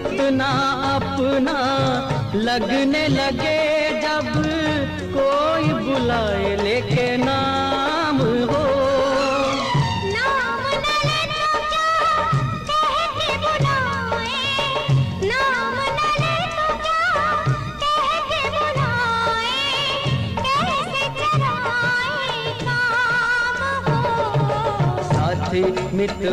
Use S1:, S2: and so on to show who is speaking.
S1: इतना अपना लगने लगे जब कोई बुलाए लेके नाम हो।
S2: नाम न ले तो क्या कह के बुलाए, नाम न ले तो क्या कह के बुलाए, कैसे चराए काम हो।
S1: साथी मित्र